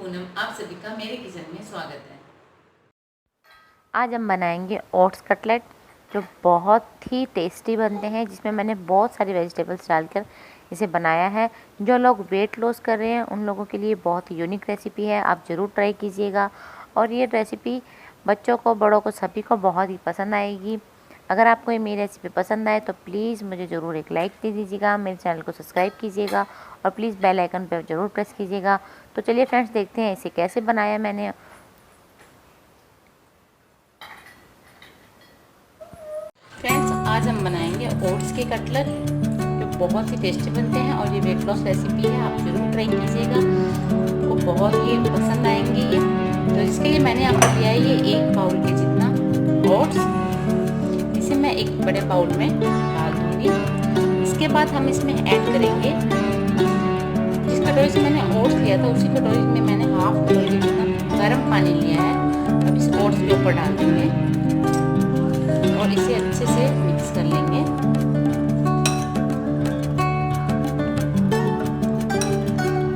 पूनम, आप सभी का मेरे किचन में स्वागत है। आज हम बनाएंगे ओट्स कटलेट जो बहुत ही टेस्टी बनते हैं, जिसमें मैंने बहुत सारी वेजिटेबल्स डालकर इसे बनाया है। जो लोग वेट लॉस कर रहे हैं उन लोगों के लिए बहुत ही यूनिक रेसिपी है, आप ज़रूर ट्राई कीजिएगा। और ये रेसिपी बच्चों को बड़ों को सभी को बहुत ही पसंद आएगी। अगर आपको ये मेरी रेसिपी पसंद आए तो प्लीज़ मुझे ज़रूर एक लाइक दे दीजिएगा, मेरे चैनल को सब्सक्राइब कीजिएगा और प्लीज़ बेल आइकन पर ज़रूर प्रेस कीजिएगा। तो चलिए फ्रेंड्स, देखते हैं इसे कैसे बनाया मैंने। फ्रेंड्स, आज हम बनाएंगे ओट्स के कटलेट जो बहुत ही टेस्टी बनते हैं और ये वेट लॉस रेसिपी है, आप ज़रूर ट्राई कीजिएगा, आपको बहुत ही पसंद आएंगे ये। तो इसके लिए मैंने आपको लिया है ये 1 बाउल के जितना ओट्स। इसे मैं एक बड़े बाउल में डाल दूँगी। इसके बाद हम इसमें ऐड करेंगे, जिस कटोरी से मैंने ओट्स लिया था उसी कटोरी में मैंने हाफ कटोरी जितना गर्म पानी लिया है। अब इस ओट्स के ऊपर डाल देंगे और इसे अच्छे से मिक्स कर लेंगे।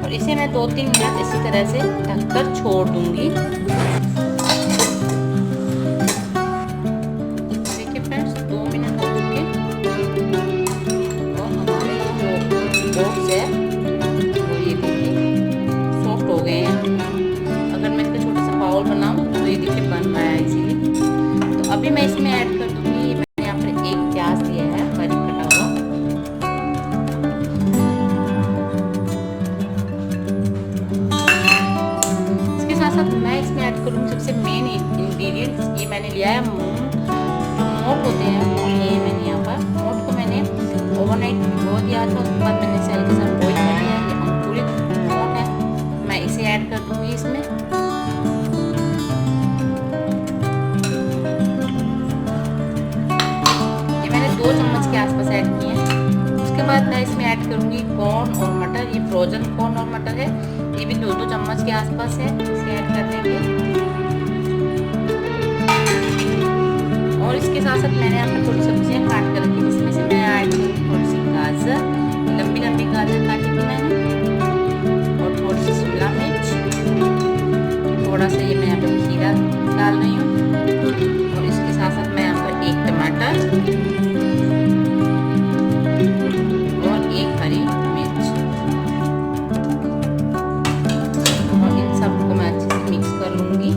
और इसे मैं 2-3 मिनट इसी तरह से ढककर छोड़ दूंगी। देखिए फ्रेंड्स, 2 मिनट हो चुके और हमारे जो ओट्स है वो ये देखिए सॉफ्ट हो गए हैं। अगर मैं इसका छोटा सा बाउल बनाऊं तो ये देखिए बन रहा है इजीली। तो अभी मैं इसमें ऐड कर दूंगी, मैंने यहाँ पर 1 प्याज लिया है बारीक कटा हुआ। इसके साथ साथ मैं इसमें ऐड करूँगी सबसे मेन इंग्रेडिएंट्स। ये मैंने लिया है मूंग, जो मोट होते हैं वो लिए हैं मैंने यहाँ पर। मोट को मैंने ओवरनाइट भिगो दिया था, उसके बाद मैंने इसे हल्के से बॉइल कर लिया। ये अंकुरित मोट है, मैं इसे ऐड कर दूंगी इसमें। मैंने 2 चम्मच के आसपास ऐड किए हैं। उसके बाद मैं इसमें ऐड करूँगी कॉर्न और मटर। ये फ्रोजन कॉर्न और मटर है, ये भी 2-2 चम्मच के आसपास है, इसे ऐड कर देंगे। और इसके साथ साथ मैंने यहाँ पर थोड़ी सब्जियाँ काट कर रखी, जिसमें से मैं ऐड करूँगी थोड़ी सी गाजर, लंबी लंबी गाजर काटी थी मैंने, और थोड़ी सी शिमला मिर्च, थोड़ा सा ये मैं यहाँ पर खीरा डाल रही हूँ। और इसके साथ साथ मैं यहाँ पर 1 टमाटर और 1 हरी मिर्च, और इन सबको मैं अच्छे से मिक्स कर लूंगी।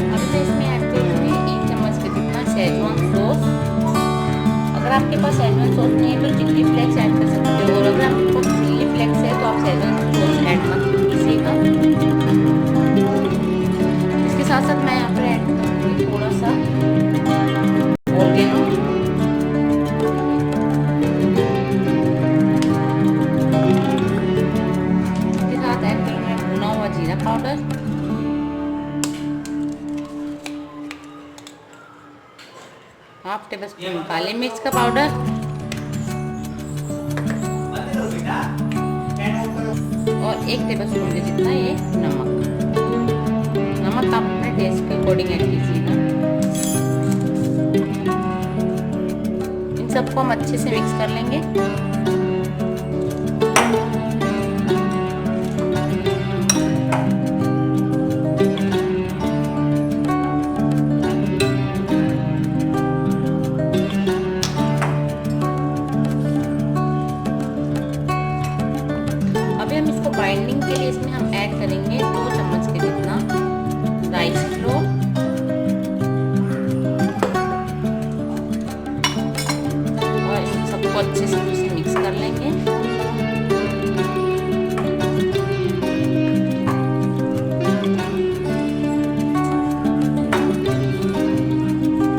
अब मैं इसमें ऐड करूंगी 1 चम्मच के जितना शेजवान सॉस। अगर आपके पास शेजवान सॉस नहीं है तो चिल्ली फ्लेक्स ऐड कर सकते हो, और अगर आपके पास चिल्ली फ्लेक्स है तो आप शेजवान सॉस ऐड मत कीजिएगा। इसके साथ साथ मैं यहाँ पर ऐड करूँगी थोड़ा सा ऑर्गेनो, इसके साथ ऐड करूँगी भुना हुआ जीरा पाउडर, हाफ टेबल स्पून काली मिर्च का पाउडर, और 1 टेबल स्पून के जितना ये नमक। नमक आप अपने टेस्ट के अकॉर्डिंग ऐड कीजिएगा। इन सबको हम अच्छे से मिक्स कर लेंगे। हम इसको बाइंडिंग के लिए इसमें हम ऐड करेंगे 2 चम्मच के जितना राइस फ्लोर, और इन सबको अच्छे से मिक्स कर लेंगे।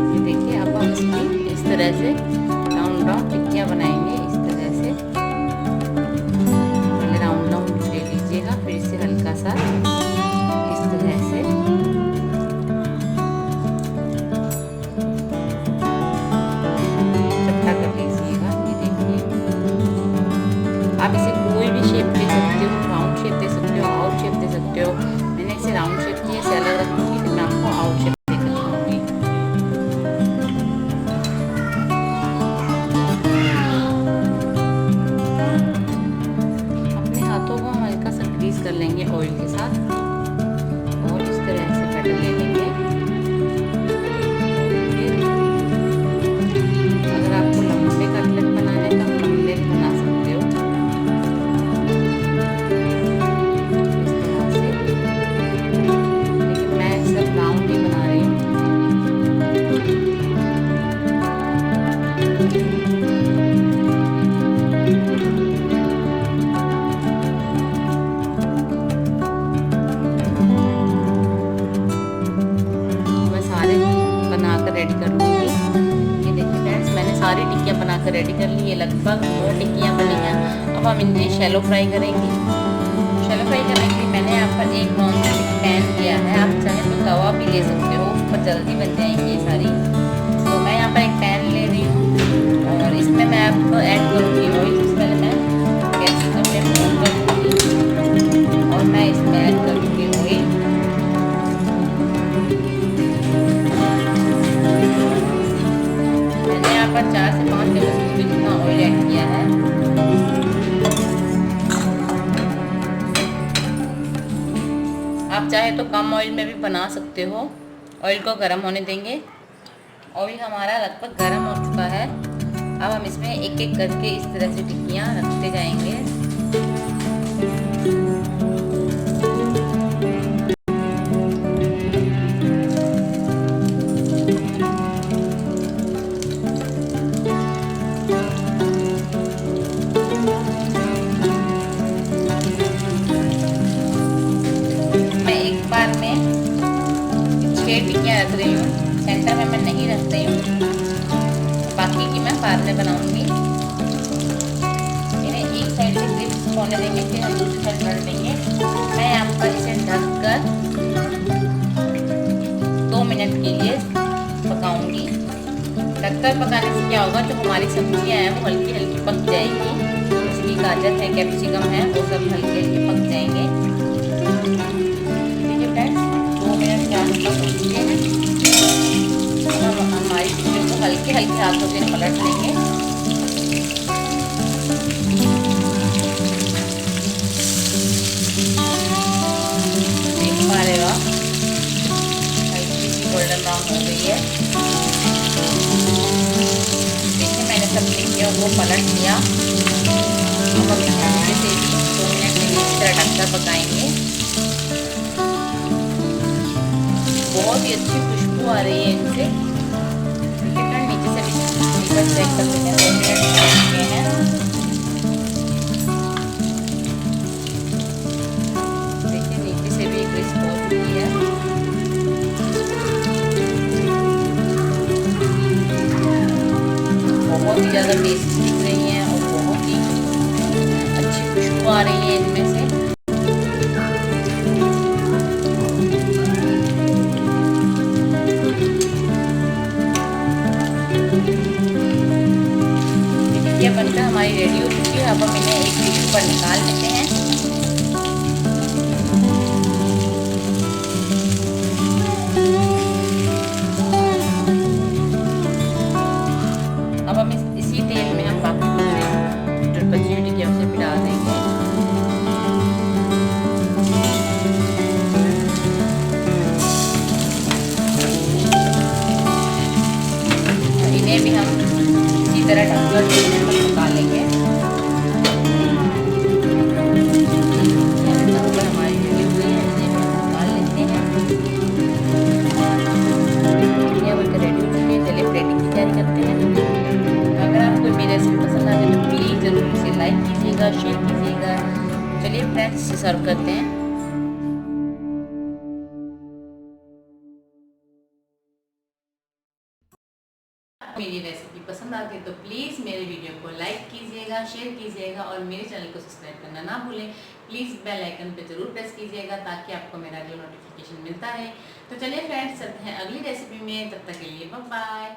ये देखिए, अब हम इसकी इस तरह से राउंड राउंड टिक्कियाँ बनाएंगे। इस तरह से फिर इसे हल्का सा इस तरह से चपटा कर लीजिएगा। ये देखिए, आप इसे कोई भी शेप दे सकते हो, राउंड शेप दे सकते हो, आउट शेप दे सकते हो। मैंने इसे राउंड शेप की है, सैलड रखूँगी। लेंगे ऑयल के साथ और इस तरह से बैटर ले लेंगे। फिर अगर आपको लंबे कटलेट बनाने तो आप लंबे भी बना सकते हो इस तरह से, लेकिन मैं सब राउंड ही बना रही हूँ। रेडी कर लूँगी। ये देखिए फ्रेंड्स, मैंने सारी टिक्कियाँ बनाकर रेडी कर ली। ये लगभग 9 टिक्कियाँ बनी हैं। अब हम इन्हें शैलो फ्राई करेंगे। शैलो फ्राई करने के लिए मैंने यहाँ पर एक नॉन स्टिक पैन लिया है। आप चाहे तो तवा भी ले सकते हो, उस पर जल्दी बन जाएंगी ये सारी। तो मैं यहाँ पर एक पैन ले रही हूँ और इसमें मैं आपको ऐड करूँगी ऑयल। सबसे पहले मैं गैस का फ्लेम ऑन कर दूँगी और मैं इसमें ऐड कर दूँगी ऑयल। पर 4 से 5 टेबलस्पून जितना ऑयल ऐड किया है। आप चाहे तो कम ऑयल में भी बना सकते हो। ऑयल को गर्म होने देंगे। ऑयल हमारा लगभग गर्म हो चुका है। अब हम इसमें एक एक करके इस तरह से टिक्कियाँ रखते जाएंगे। टिक्कियाँ रख रही हूँ, सेंटर में मैं नहीं रख रही हूँ, बाकी की मैं बाद में बनाऊंगी। इन्हें एक साइड से क्रिस्प होने देंगे, फिर हम दूसरी साइड कर देंगे। मैं यहाँ पर इसे ढककर 2 मिनट के लिए पकाऊंगी। ढककर पकाने से क्या होगा, जो हमारी सब्जियाँ हैं वो हल्की हल्की पक जाएगी। इसकी गाजर है, कैप्सिकम है, वो सब हल्के हल्के पक जाएंगे। ठीक है फ्रेंड्स, 2 मिनट के आसपास हो चुके हैं। हम हमारी टिक्कियों को हल्के हल्के हाथों से पलट लेंगे। देख पा रहे हो आप, हल्की सी गोल्डन ब्राउन हो गई है। देखिए मैंने सब टिक्कियों को पलट लिया। अब हम नीचे से 2 मिनट के लिए इस तरह ढककर पकाएंगे। बहुत ही अच्छी खुशबू आ रही है इनसे। नीचे से भी चेक कर लेते हैं। 2 मिनट हो चुके हैं। देखिए नीचे से भी क्रिस्प हो चुकी है। बहुत ही ज़्यादा टेस्टी दिख रही हैं और बहुत ही अच्छी खुशबू आ रही है इनमें से। ये बनकर हमारी रेडी हो चुकी है। अब हम इन्हें एक डिश पर निकाल लेते हैं। अब हम इसी तेल में हम बाकी जो बची हुई टिक्कियाँ उसे भी डाल देंगे। इन्हें भी हम इसी तरह ढककर पका लेंगे। हमारी रेडी हो गई है, इन्हें भी हम निकाल लेते हैं। ये बनकर रेडी हो चुकी है। चलिए प्लेटिंग की तैयारी करते हैं। अगर आपको मेरी रेसिपी पसंद आ जाए तो प्लीज़ ज़रूर इसे लाइक कीजिएगा, शेयर कीजिएगा। चलिए फ्रेंड्स इसे सर्व करते हैं। मेरी रेसिपी पसंद आती है तो प्लीज़ मेरे वीडियो को लाइक कीजिएगा, शेयर कीजिएगा और मेरे चैनल को सब्सक्राइब करना ना भूलें। प्लीज़ बेल आइकन पे ज़रूर प्रेस कीजिएगा ताकि आपको मेरा अगला नोटिफिकेशन मिलता है। तो चलिए फ्रेंड्स चलते हैं अगली रेसिपी में, तब तक के लिए बाय बाय।